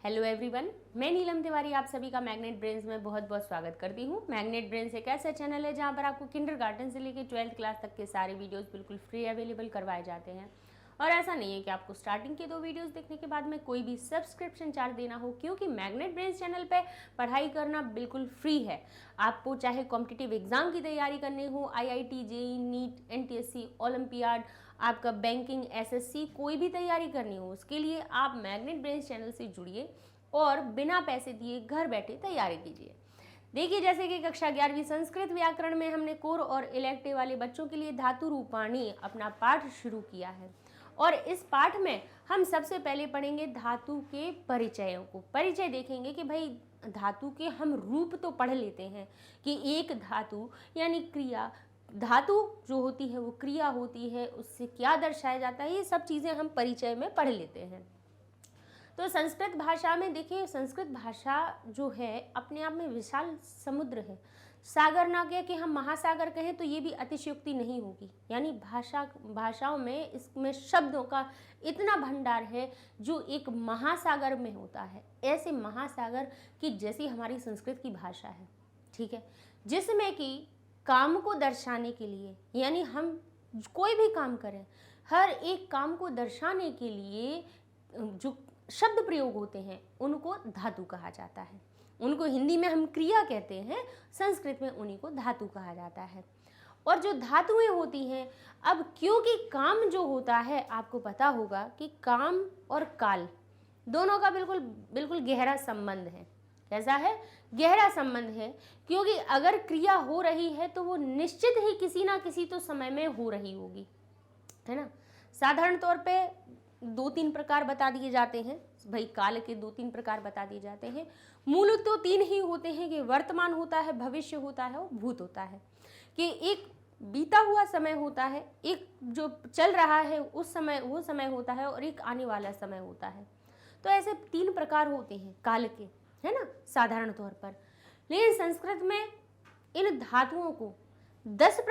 Hello everyone, मैं नीलम तिवारी आप सभी का मैग्नेट ब्रेन्स में बहुत बहुत स्वागत करती हूँ। मैग्नेट ब्रेन्स एक ऐसा चैनल है जहाँ पर आपको किंडरगार्टन से लेकर 12th क्लास तक के सारे वीडियोस बिल्कुल फ्री अवेलेबल करवाए जाते हैं। और ऐसा नहीं है कि आपको स्टार्टिंग के 2 वीडियोस देखने के बाद में कोई भी सब्सक्रिप्शन चार्ज देना हो, क्योंकि मैग्नेट ब्रेन्स चैनल पे पढ़ाई करना बिल्कुल फ्री है। आपको चाहे कॉम्पिटिटिव एग्जाम की तैयारी करनी हो, IIT, JEE, NEET, NTSC, olympiad, आपका बैंकिंग, SSC, कोई भी तैयारी करनी हो, उसके लिए आप मैग्नेट ब्रेन्स चैनल से जुड़िए और बिना पैसे दिए घर बैठे तैयारी कीजिए। देखिए, जैसे कि कक्षा 11वीं संस्कृत व्याकरण में हमने कोर और इलेक्टिव वाले बच्चों के लिए धातु रूपाणी अपना पाठ शुरू किया है और इस पाठ में हम सबसे पहले पढ़ेंगे धातु के परिचयों को। परिचय देखेंगे कि भाई धातु के हम रूप तो पढ़ लेते हैं कि एक धातु यानी क्रिया, धातु जो होती है वो क्रिया होती है, उससे क्या दर्शाया जाता है, ये सब चीज़ें हम परिचय में पढ़ लेते हैं। तो संस्कृत भाषा में देखिए, संस्कृत भाषा जो है अपने आप में विशाल समुद्र है। सागर ना कह के हम महासागर कहें तो ये भी अतिशयोक्ति नहीं होगी। यानी भाषाओं में इसमें शब्दों का इतना भंडार है जो एक महासागर में होता है। ऐसे महासागर की जैसी हमारी संस्कृत की भाषा है, ठीक है, जिसमें कि काम को दर्शाने के लिए, यानी हम कोई भी काम करें, हर एक काम को दर्शाने के लिए जो शब्द प्रयोग होते हैं उनको धातु कहा जाता है। उनको हिंदी में हम क्रिया कहते हैं, संस्कृत में उन्हीं को धातु कहा जाता है। और जो धातुएं होती हैं, अब क्योंकि काम जो होता है, आपको पता होगा कि काम और काल दोनों का बिल्कुल गहरा संबंध है। कैसा है? गहरा संबंध है, क्योंकि अगर क्रिया हो रही है तो वो निश्चित ही किसी ना किसी तो समय में हो रही होगी, है ना। साधारण तौर पे 2-3 प्रकार बता दिए जाते हैं भाई, काल के 2-3 प्रकार बता दिए जाते हैं। मूल तो 3 ही होते हैं कि वर्तमान होता है, भविष्य होता है और भूत होता है। कि एक बीता हुआ समय होता है, एक जो चल रहा है उस समय वो समय होता है, और एक आने वाला समय होता है। तो ऐसे 3 प्रकार होते हैं काल के, है ना, साधारण तौर पर। लेकिन संस्कृत में इन धातुओं को 10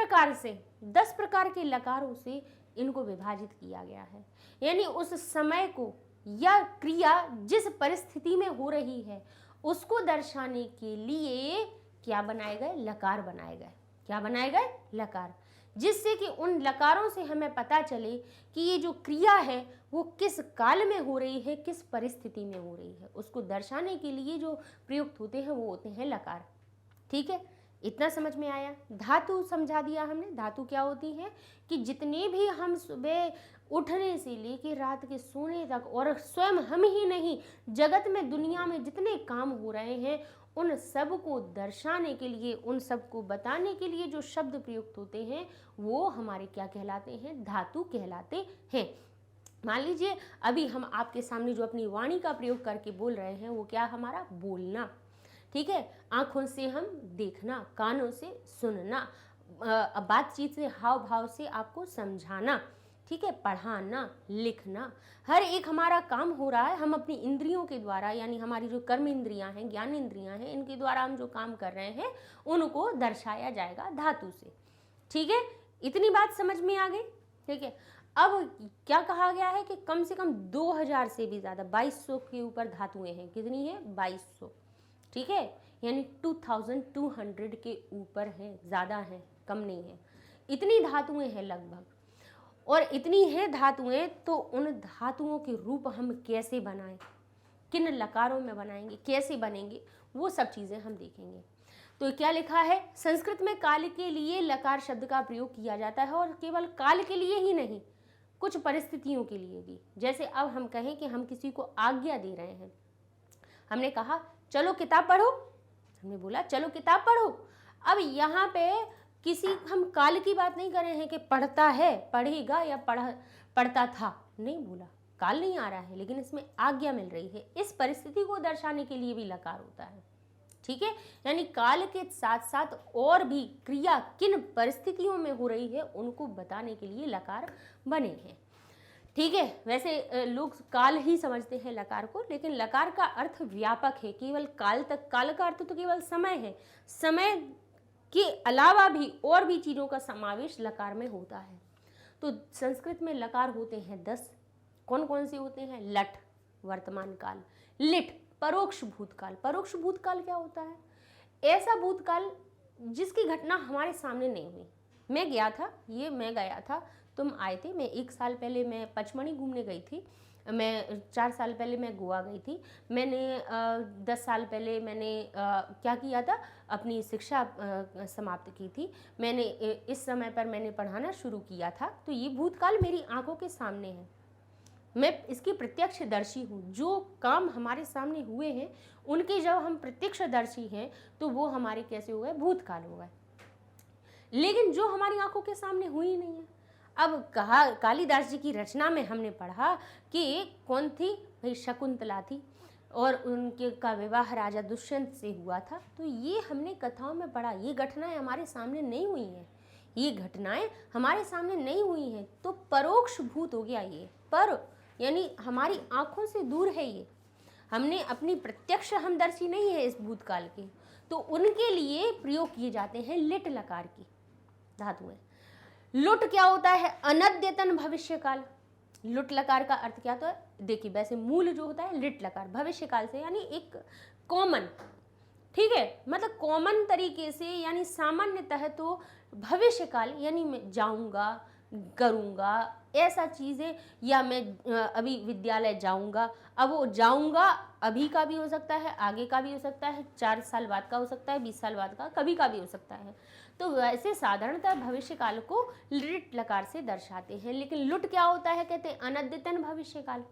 प्रकार के लकारों से इनको विभाजित किया गया है। यानी उस समय को या क्रिया जिस परिस्थिति में हो रही है उसको दर्शाने के लिए क्या बनाए गए? लकार बनाए गए। क्या बनाए गए? लकार, जिससे कि उन लकारों से हमें पता चले कि ये जो क्रिया है वो किस काल में हो रही है, किस परिस्थिति में हो रही है। उसको दर्शाने के लिए जो प्रयुक्त होते हैं वो होते हैं लकार। ठीक है, इतना समझ में आया। धातु समझा दिया हमने। धातु क्या होती है कि जितने भी हम सुबह उठने से लेकर रात के सोने तक, और स्वयं हम ही नहीं, जगत में दुनिया में जितने काम हो रहे हैं उन सब को दर्शाने के लिए, उन सब को बताने के लिए जो शब्द प्रयुक्त होते हैं वो हमारे क्या कहलाते हैं? धातु कहलाते हैं। मान लीजिए अभी हम आपके सामने जो अपनी वाणी का प्रयोग करके बोल रहे हैं वो क्या? हमारा बोलना, ठीक है। आँखों से हम देखना, कानों से सुनना, बातचीत से, हाव भाव से आपको समझाना, ठीक है, पढ़ाना, लिखना, हर एक हमारा काम हो रहा है। हम अपनी इंद्रियों के द्वारा, यानी हमारी जो कर्म इंद्रियां हैं, ज्ञान इंद्रियां हैं, इनके द्वारा हम जो काम कर रहे हैं उनको दर्शाया जाएगा धातु से, ठीक है। इतनी बात समझ में आ गई, ठीक है। अब क्या कहा गया है कि कम से कम 2000 से भी ज़्यादा, 2200 के ऊपर धातुएं हैं। कितनी है? 2200, ठीक है, यानी 2200 के ऊपर है, ज़्यादा है, कम नहीं है। इतनी धातुएं हैं लगभग, और इतनी हैं धातुएं, तो उन धातुओं के रूप हम कैसे बनाएं, किन लकारों में बनाएंगे, कैसे बनेंगे, वो सब चीज़ें हम देखेंगे। तो क्या लिखा है? संस्कृत में काल के लिए लकार शब्द का प्रयोग किया जाता है, और केवल काल के लिए ही नहीं, कुछ परिस्थितियों के लिए भी। जैसे अब हम कहें कि हम किसी को आज्ञा दे रहे हैं, हमने कहा चलो किताब पढ़ो, हमने बोला चलो किताब पढ़ो। अब यहाँ पे हम काल की बात नहीं कर रहे हैं कि पढ़ता है, पढ़ेगा, या पढ़ता था, नहीं बोला, काल नहीं आ रहा है, लेकिन इसमें आज्ञा मिल रही है। इस परिस्थिति को दर्शाने के लिए भी लकार होता है, ठीक है। यानी काल के साथ साथ और भी क्रिया किन परिस्थितियों में हो रही है उनको बताने के लिए लकार बने हैं, ठीक है। वैसे लोग काल ही समझते हैं लकार को, लेकिन लकार का अर्थ व्यापक है, केवल काल तक। काल का अर्थ तो केवल समय है, समय के अलावा भी और भी चीज़ों का समावेश लकार में होता है। तो संस्कृत में लकार होते हैं 10। कौन कौन से होते हैं? लट, वर्तमान काल, लिट परोक्ष भूतकाल। परोक्ष भूतकाल क्या होता है? ऐसा भूतकाल जिसकी घटना हमारे सामने नहीं हुई। मैं गया था, तुम आए थे। मैं 1 साल पहले मैं पचमणी घूमने गई थी। मैं 4 साल पहले मैं गोवा गई थी। मैंने 10 साल पहले मैंने क्या किया था, अपनी शिक्षा समाप्त की थी। मैंने इस समय पर मैंने पढ़ाना शुरू किया था। तो ये भूतकाल मेरी आंखों के सामने है, मैं इसकी प्रत्यक्षदर्शी हूँ। जो काम हमारे सामने हुए हैं उनके जब हम प्रत्यक्षदर्शी हैं तो वो हमारे कैसे हो गए? भूतकाल हो गए। लेकिन जो हमारी आंखों के सामने हुई नहीं है। अब कालिदास जी की रचना में हमने पढ़ा कि कौन थी? भाई शकुंतला थी और उनके का विवाह राजा दुष्यंत से हुआ था। तो ये हमने कथाओं में पढ़ा। ये घटनाएं हमारे सामने नहीं हुई हैं, ये घटनाएं हमारे सामने नहीं हुई हैं। तो परोक्ष भूत हो गया ये। पर यानी हमारी आंखों से दूर है ये, हमने अपनी प्रत्यक्ष हमदर्शी नहीं है इस भूतकाल की। तो उनके लिए प्रयोग किए जाते हैं लिट लकार की धातुएं। लुट क्या होता है? अनद्यतन भविष्य काल। लुट लकार का अर्थ क्या होता है? देखिए, वैसे मूल जो होता है लिट लकार भविष्य काल से, यानी एक कॉमन, ठीक है, मतलब कॉमन तरीके से, यानी सामान्यतः तो भविष्य काल यानी मैं जाऊंगा, करूंगा, ऐसा चीज़ें, या मैं अभी विद्यालय जाऊंगा। अब वो जाऊंगा अभी का भी हो सकता है, आगे का भी हो सकता है, 4 साल बाद का हो सकता है, 20 साल बाद का, कभी का भी हो सकता है। तो वैसे साधारणतः भविष्य काल को लिट लकार से दर्शाते हैं। लेकिन लुट क्या होता है? कहते हैं अनद्यतन भविष्य काल।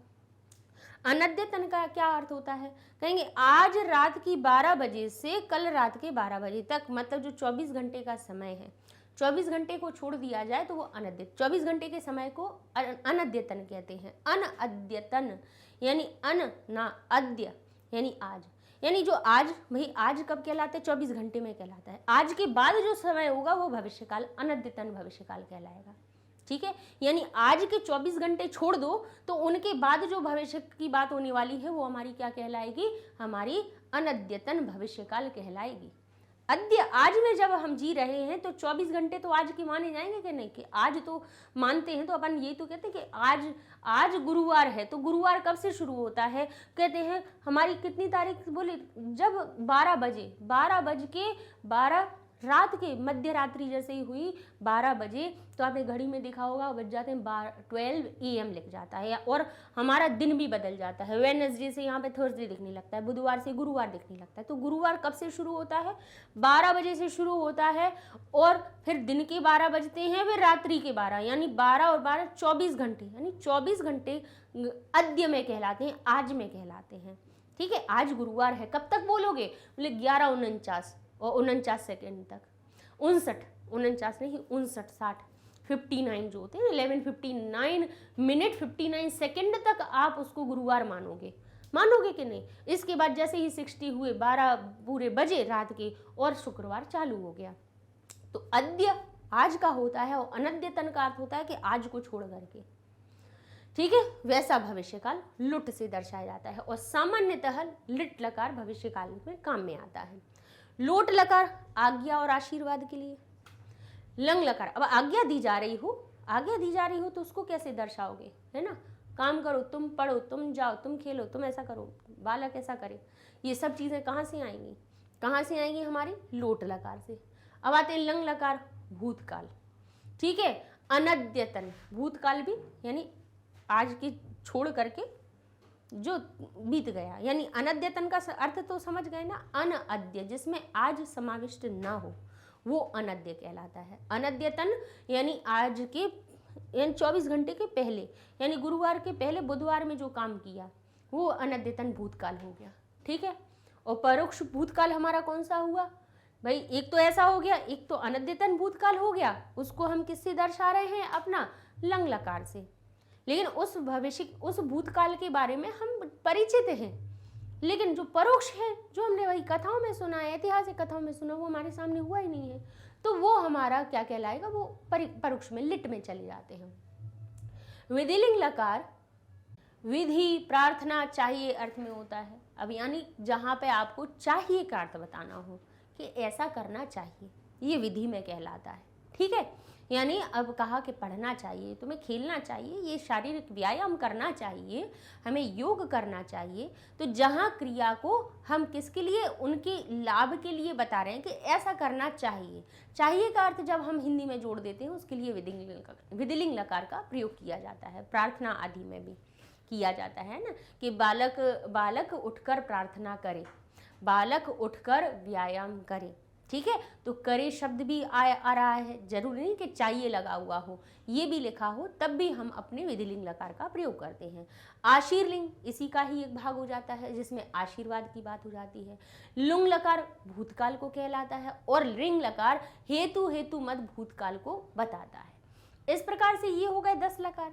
अनद्यतन का क्या अर्थ होता है? कहेंगे आज रात की 12 बजे से कल रात के 12 बजे तक, मतलब जो 24 घंटे का समय है, 24 घंटे को छोड़ दिया जाए तो वो अनद्यतन, 24 घंटे के समय को अनद्यतन कहते हैं। अनअद्यतन यानी अन ना अद्य यानी आज, यानी जो आज, भाई आज कब कहलाता है? 24 घंटे में कहलाता है। आज के बाद जो समय होगा वो भविष्यकाल, अनद्यतन भविष्यकाल कहलाएगा। ठीक है, यानी आज के 24 घंटे छोड़ दो तो उनके बाद जो भविष्य की बात होने वाली है वो हमारी क्या कहलाएगी? हमारी अनद्यतन भविष्यकाल कहलाएगी। अद्य आज में जब हम जी रहे हैं तो 24 घंटे तो आज के माने जाएंगे कि नहीं? कि आज तो मानते हैं, तो अपन ये तो कहते हैं कि आज गुरुवार है। तो गुरुवार कब से शुरू होता है? कहते हैं हमारी कितनी तारीख बोले? जब 12 बज के 12 रात के मध्य रात्रि जैसे ही हुई 12 बजे, तो आपने घड़ी में देखा होगा बज जाते हैं 12 AM लिख जाता है, और हमारा दिन भी बदल जाता है। वेडनेसडे से यहाँ पे थर्सडे दिखने लगता है, बुधवार से गुरुवार दिखने लगता है। तो गुरुवार कब से शुरू होता है? 12 बजे से शुरू होता है, और फिर दिन के 12 बजते हैं, फिर रात्रि के 12, यानी 12 और 12 24 घंटे, यानी 24 घंटे अद्य में कहलाते हैं, आज में कहलाते हैं। ठीक है, आज गुरुवार है। कब तक बोलोगे? बोले 11:49 और 49 सेकेंड तक, 59 नहीं 59 60 59 जो होते हैं 11:59 मिनट 59 सेकेंड तक आप उसको गुरुवार मानोगे कि नहीं? इसके बाद जैसे ही 60 हुए 12 पूरे बजे रात के, और शुक्रवार चालू हो गया। तो अद्य आज का होता है, और अनद्यतन का अर्थ होता है कि आज को छोड़ करके। ठीक है, वैसा भविष्यकाल लुट से दर्शाया जाता है, और सामान्यतः लिट लकार भविष्यकाल में काम में आता है। लोट लकार आज्ञा और आशीर्वाद के लिए। लंग लकार, अब आज्ञा दी जा रही हो तो उसको कैसे दर्शाओगे? है ना, काम करो, तुम पढ़ो, तुम जाओ, तुम खेलो, तुम ऐसा करो, बालक ऐसा करे। ये सब चीजें कहाँ से आएंगी? हमारी लोट लकार से। अब आते हैं लंग लकार, भूतकाल। ठीक है, अनद्यतन भूतकाल भी, यानी आज की छोड़ करके जो बीत गया, यानी अनद्यतन का अर्थ तो समझ गए ना? अनअद्य, जिसमें आज समाविष्ट ना हो, वो अनद्य कहलाता है। अनद्यतन यानी आज के, यानी 24 घंटे के पहले, यानी गुरुवार के पहले बुधवार में जो काम किया वो अनद्यतन भूतकाल हो गया। ठीक है, और परोक्ष भूतकाल हमारा कौन सा हुआ? भाई एक तो ऐसा हो गया, एक तो अनद्यतन भूतकाल हो गया, उसको हम किससे दर्शा रहे हैं? अपना लंग लकार से। लेकिन उस भूतकाल के बारे में हम परिचित हैं, लेकिन जो परोक्ष है, जो हमने वही कथाओं में सुना है, ऐतिहासिक कथाओं में सुना, वो हमारे सामने हुआ ही नहीं है। तो वो हमारा क्या कहलाएगा? वो परोक्ष में, लिट में चले जाते हैं। विधिलिंग लकार विधि, प्रार्थना, चाहिए अर्थ में होता है। अब यानी जहाँ पे आपको चाहिए का अर्थ बताना हो कि ऐसा करना चाहिए, ये विधि में कहलाता है। ठीक है। यानी अब कहा कि पढ़ना चाहिए, तुम्हें खेलना चाहिए, ये शारीरिक व्यायाम करना चाहिए, हमें योग करना चाहिए। तो जहाँ क्रिया को हम किसके लिए, उनके लाभ के लिए बता रहे हैं कि ऐसा करना चाहिए। चाहिए का अर्थ जब हम हिंदी में जोड़ देते हैं उसके लिए विधिलिंग लकार का प्रयोग किया जाता है। प्रार्थना आदि में भी किया जाता है ना, कि बालक उठकर प्रार्थना करे, बालक उठकर व्यायाम करे। ठीक है, तो करे शब्द भी आ रहा है, जरूरी नहीं कि चाहिए लगा हुआ हो, ये भी लिखा हो तब भी हम अपने विधिलिंग लकार का प्रयोग करते हैं। आशीर्लिंग इसी का ही एक भाग हो जाता है, जिसमें आशीर्वाद की बात हो जाती है। लुंग लकार भूतकाल को कहलाता है और लिंग लकार हेतु मत भूतकाल को बताता है। इस प्रकार से ये हो गए 10 लकार।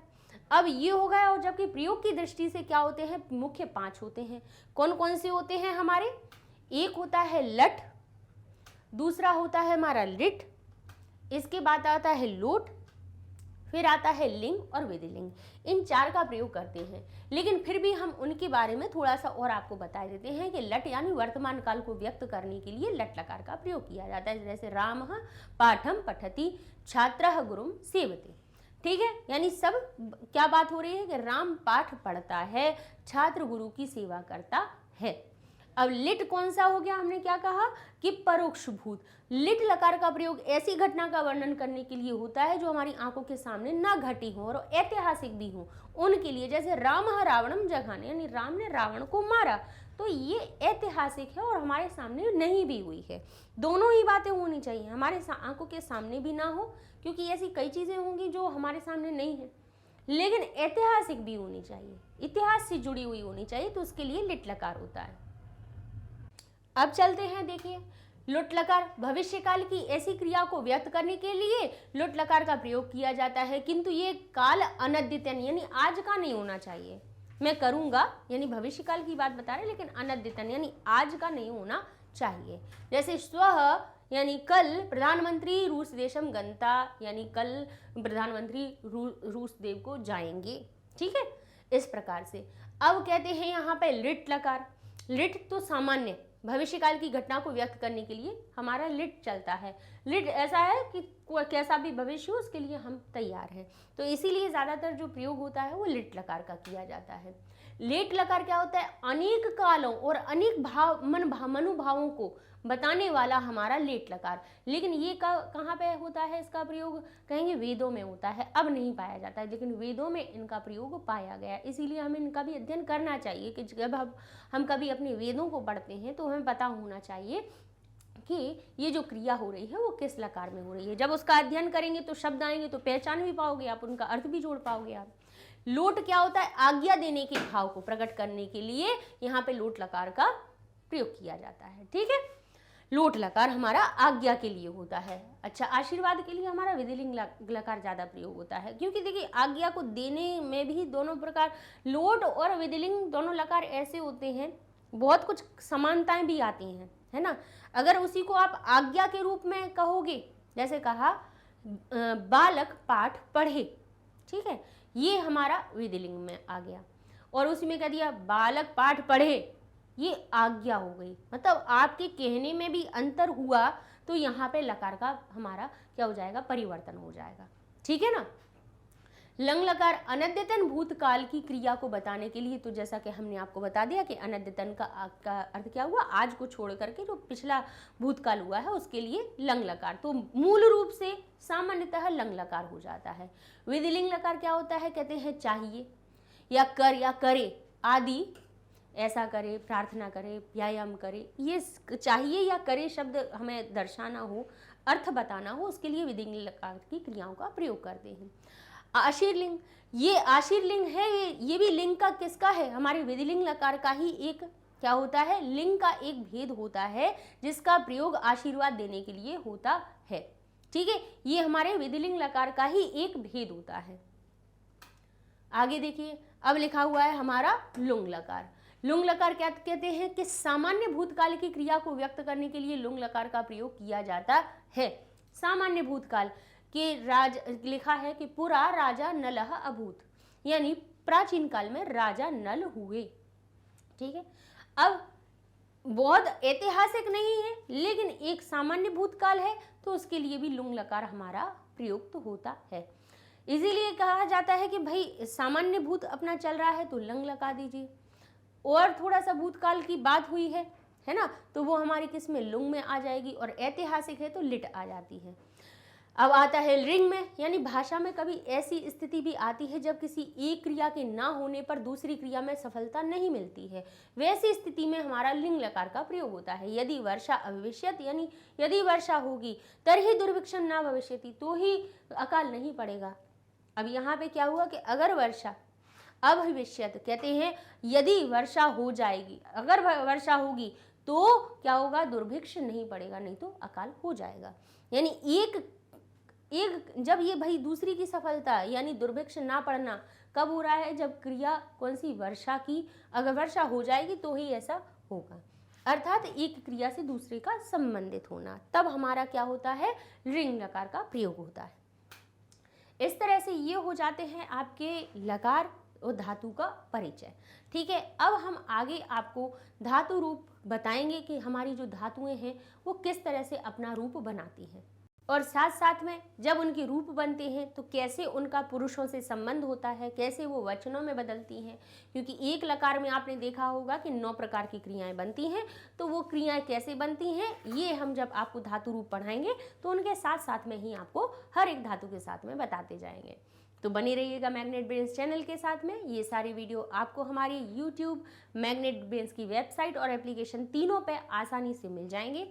अब ये हो गया, और जबकि प्रयोग की दृष्टि से क्या होते हैं, मुख्य 5 होते हैं। कौन कौन से होते हैं हमारे, एक होता है लट, दूसरा होता है हमारा लिट, इसके बाद आता है लोट, फिर आता है लिंग और विधिलिंग। इन 4 का प्रयोग करते हैं। लेकिन फिर भी हम उनके बारे में थोड़ा सा और आपको बता देते हैं कि लट यानी वर्तमान काल को व्यक्त करने के लिए लट लकार का प्रयोग किया जाता है। जैसे रामः पाठम पठति, छात्रः गुरुम सेवते। ठीक है, यानी सब क्या बात हो रही है कि राम पाठ पढ़ता है, छात्र गुरु की सेवा करता है। अब लिट कौन सा हो गया, हमने क्या कहा कि परोक्ष भूत। लिट लकार का प्रयोग ऐसी घटना का वर्णन करने के लिए होता है जो हमारी आंखों के सामने ना घटी हो और ऐतिहासिक भी हो, उनके लिए। जैसे रामः रावणम जघाने, यानी राम ने रावण को मारा, तो ये ऐतिहासिक है और हमारे सामने नहीं भी हुई है। दोनों ही बातें होनी चाहिए, हमारे आंखों के सामने भी ना हो, क्योंकि ऐसी कई चीजें होंगी जो हमारे सामने नहीं है, लेकिन ऐतिहासिक भी होनी चाहिए, इतिहास से जुड़ी हुई होनी चाहिए, तो उसके लिए लिट लकार होता है। अब चलते हैं, देखिए लुट लकार भविष्य काल की ऐसी क्रिया को व्यक्त करने के लिए लुट लकार का प्रयोग किया जाता है, किंतु ये काल अनद्यतन यानी आज का नहीं होना चाहिए। मैं करूंगा यानी भविष्य काल की बात बता रहे, लेकिन अनद्यतन यानी आज का नहीं होना चाहिए। जैसे स्वः यानी कल प्रधानमंत्री रूस देशम गंता, यानी कल प्रधानमंत्री रूस देव को जाएंगे। ठीक है, इस प्रकार से। अब कहते हैं यहाँ पे लिट लकार। लिट तो सामान्य भविष्य काल की घटना को व्यक्त करने के लिए हमारा लिट चलता है। लिट ऐसा है कि कैसा भी भविष्य हो उसके लिए हम तैयार हैं, तो इसीलिए ज्यादातर जो प्रयोग होता है वो लिट लकार का किया जाता है। लेट लकार क्या होता है, अनेक कालों और अनेक मनुभावों को बताने वाला हमारा लेट लकार। लेकिन ये कहाँ पे होता है इसका प्रयोग, कहेंगे वेदों में होता है, अब नहीं पाया जाता है, लेकिन वेदों में इनका प्रयोग पाया गया। इसीलिए हमें इनका भी अध्ययन करना चाहिए कि जब हम कभी अपने वेदों को पढ़ते हैं तो हमें पता होना चाहिए कि ये जो क्रिया हो रही है वो किस लकार में हो रही है। जब उसका अध्ययन करेंगे तो शब्द आएंगे तो पहचान भी पाओगे आप, उनका अर्थ भी जोड़ पाओगे आप। लोट क्या होता है, आज्ञा देने के भाव को प्रकट करने के लिए यहाँ पे लोट लकार का प्रयोग किया जाता है। ठीक है, लोट लकार हमारा आज्ञा के लिए होता है। अच्छा, आशीर्वाद के लिए हमारा विधिलिंग लकार ज्यादा प्रयोग होता है, क्योंकि देखिए आज्ञा को देने में भी दोनों प्रकार लोट और विधिलिंग दोनों लकार ऐसे होते हैं, बहुत कुछ समानताएं भी आती हैं, है ना। अगर उसी को आप आज्ञा के रूप में कहोगे, जैसे कहा बालक पाठ पढ़े, ठीक है, ये हमारा विधिलिंग में आ गया, और उसी में कह दिया बालक पाठ पढ़े, ये आज्ञा हो गई। मतलब आपके कहने में भी अंतर हुआ, तो यहाँ पे लकार का हमारा क्या हो जाएगा, परिवर्तन हो जाएगा। ठीक है ना। लंग लकार अनद्यतन भूतकाल की क्रिया को बताने के लिए, तो जैसा कि हमने आपको बता दिया कि अनद्यतन का अर्थ क्या हुआ, आज को छोड़ करके जो पिछला भूतकाल हुआ है उसके लिए लंग लकार, तो मूल रूप से सामान्यतः लंग लकार हो जाता है। विधिलिंग लकार क्या होता है, कहते हैं चाहिए या कर या करे आदि, ऐसा करे, प्रार्थना करे, व्यायाम करे, ये चाहिए या करे शब्द हमें दर्शाना हो, अर्थ बताना हो, उसके लिए विधिलिंग लकार की क्रियाओं का प्रयोग करते हैं। आशीर्लिंग, ये आशीर्लिंग है, ये भी लिंग का किसका है, हमारे विधिलिंग लकार का ही एक क्या होता है, लिंग का एक भेद होता है जिसका प्रयोग आशीर्वाद देने के लिए होता है। ठीक है, ये हमारे विधिलिंग लकार का ही एक भेद होता है। आगे देखिए, अब लिखा हुआ है हमारा लुंग लकार। लुंग लकार क्या कहते हैं कि सामान्य भूतकाल की क्रिया को व्यक्त करने के लिए लुंग लकार का प्रयोग किया जाता है। सामान्य भूतकाल के लिखा है कि पुरा राजा नलः अभूत, यानी प्राचीन काल में राजा नल हुए। ठीक है, अब बहुत ऐतिहासिक नहीं है, लेकिन एक सामान्य भूतकाल है, तो उसके लिए भी लुंग लकार हमारा प्रयुक्त होता है। इसीलिए कहा जाता है कि भाई सामान्य भूत अपना चल रहा है तो लंग लगा दीजिए, और थोड़ा सा भूतकाल की बात हुई है ना, तो वो हमारी किस में, लुंग में आ जाएगी, और ऐतिहासिक है तो लिट आ जाती है। अब आता है रिंग में, यानी भाषा में कभी ऐसी स्थिति भी आती है जब किसी एक क्रिया के ना होने पर दूसरी क्रिया में सफलता नहीं मिलती है, वैसी स्थिति में हमारा लिंग लकार का प्रयोग होता है। यदि वर्षा अभविष्यत, यानी यदि वर्षा होगी तरही दुर्भिक्षम न भविष्यति, तो ही अकाल नहीं पड़ेगा। अब यहाँ पे क्या हुआ कि अगर वर्षा अभविष्यत, कहते हैं यदि वर्षा हो जाएगी, अगर वर्षा होगी तो क्या होगा, दुर्भिक्ष नहीं पड़ेगा, नहीं तो अकाल हो जाएगा। यानी एक जब ये भाई दूसरी की सफलता यानी दुर्भिक्ष ना पड़ना कब हो रहा है, जब क्रिया कौन सी, वर्षा की, अगर वर्षा हो जाएगी तो ही ऐसा होगा, अर्थात एक क्रिया से दूसरे का संबंधित होना, तब हमारा क्या होता है, रिंग लकार का प्रयोग होता है। इस तरह से ये हो जाते हैं आपके लकार और धातु का परिचय। ठीक है, अब हम आगे आपको धातु रूप बताएंगे कि हमारी जो धातुएं हैं वो किस तरह से अपना रूप बनाती हैं, और साथ साथ में जब उनके रूप बनते हैं तो कैसे उनका पुरुषों से संबंध होता है, कैसे वो वचनों में बदलती हैं, क्योंकि एक लकार में आपने देखा होगा कि 9 प्रकार की क्रियाएं बनती हैं, तो वो क्रियाएं कैसे बनती हैं ये हम जब आपको धातु रूप पढ़ाएंगे तो उनके साथ साथ में ही आपको हर एक धातु के साथ में बताते जाएंगे। तो बने रहिएगा मैग्नेट ब्रेन्स चैनल के साथ में। ये सारी वीडियो आपको हमारी यूट्यूब, मैग्नेट ब्रेन्स की वेबसाइट और एप्लीकेशन तीनों पे आसानी से मिल जाएंगे।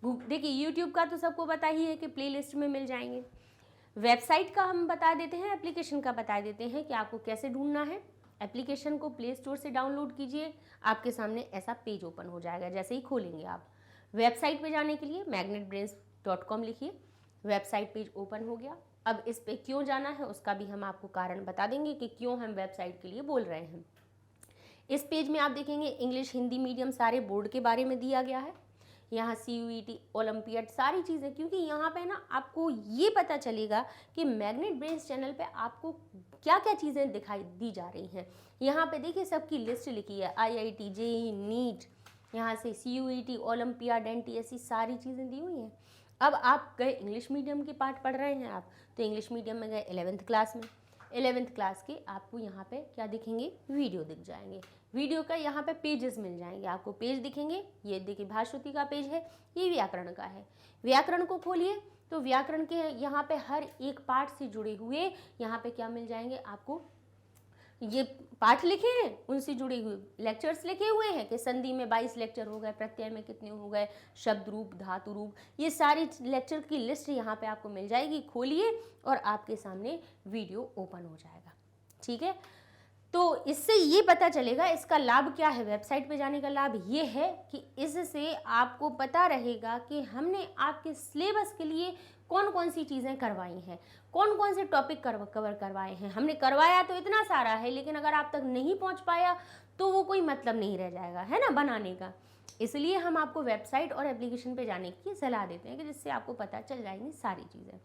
देखिए यूट्यूब का तो सबको पता ही है कि प्लेलिस्ट में मिल जाएंगे, वेबसाइट का हम बता देते हैं, एप्लीकेशन का बता देते हैं कि आपको कैसे ढूंढना है। एप्लीकेशन को प्ले स्टोर से डाउनलोड कीजिए, आपके सामने ऐसा पेज ओपन हो जाएगा जैसे ही खोलेंगे आप। वेबसाइट पे जाने के लिए magnetbrains.com लिखिए, वेबसाइट पेज ओपन हो गया। अब इस पे क्यों जाना है उसका भी हम आपको कारण बता देंगे कि क्यों हम वेबसाइट के लिए बोल रहे हैं। इस पेज में आप देखेंगे इंग्लिश, हिंदी मीडियम सारे बोर्ड के बारे में दिया गया है, यहाँ CUET, ओलंपियाड सारी चीज़ें, क्योंकि यहाँ पे ना आपको ये पता चलेगा कि मैग्नेट ब्रेन्स चैनल पे आपको क्या क्या चीज़ें दिखाई दी जा रही हैं। यहाँ पे देखिए सबकी लिस्ट लिखी है, IIT, JEE, नीट, यहाँ से CUET, ओलंपियाड, NTSC सारी चीज़ें दी हुई हैं। अब आप गए इंग्लिश मीडियम के पार्ट पढ़ रहे हैं आप, तो इंग्लिश मीडियम में गए 11th क्लास में, 11th क्लास के आपको यहाँ पे क्या दिखेंगे, वीडियो दिख जाएंगे, वीडियो का यहाँ पे पेजेस मिल जाएंगे, आपको पेज दिखेंगे। ये देखिए भाषुति का पेज है, ये व्याकरण का है। व्याकरण को खोलिए तो व्याकरण के यहाँ पे हर एक पाठ से जुड़े हुए यहाँ पे क्या मिल जाएंगे आपको, ये पाठ लिखे हैं उनसे जुड़े हुए लेक्चर्स लिखे हुए हैं कि संधि में 22 लेक्चर हो गए, प्रत्यय में कितने हो गए, शब्द रूप, धातु रूप, ये सारी लेक्चर की लिस्ट यहाँ पे आपको मिल जाएगी। खोलिए और आपके सामने वीडियो ओपन हो जाएगा। ठीक है, तो इससे ये पता चलेगा, इसका लाभ क्या है, वेबसाइट पे जाने का लाभ ये है कि इससे आपको पता रहेगा कि हमने आपके सिलेबस के लिए कौन कौन सी चीज़ें करवाई हैं, कौन कौन से टॉपिक कवर करवाए हैं। हमने करवाया तो इतना सारा है, लेकिन अगर आप तक नहीं पहुंच पाया तो वो कोई मतलब नहीं रह जाएगा, है ना, बनाने का। इसलिए हम आपको वेबसाइट और एप्लीकेशन पे जाने की सलाह देते हैं कि जिससे आपको पता चल जाएंगी सारी चीज़ें।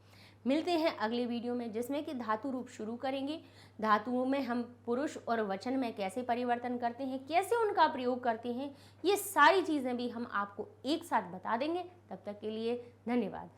मिलते हैं अगले वीडियो में जिसमें कि धातु रूप शुरू करेंगे। धातुओं में हम पुरुष और वचन में कैसे परिवर्तन करते हैं, कैसे उनका प्रयोग करते हैं, ये सारी चीज़ें भी हम आपको एक साथ बता देंगे। तब तक के लिए धन्यवाद।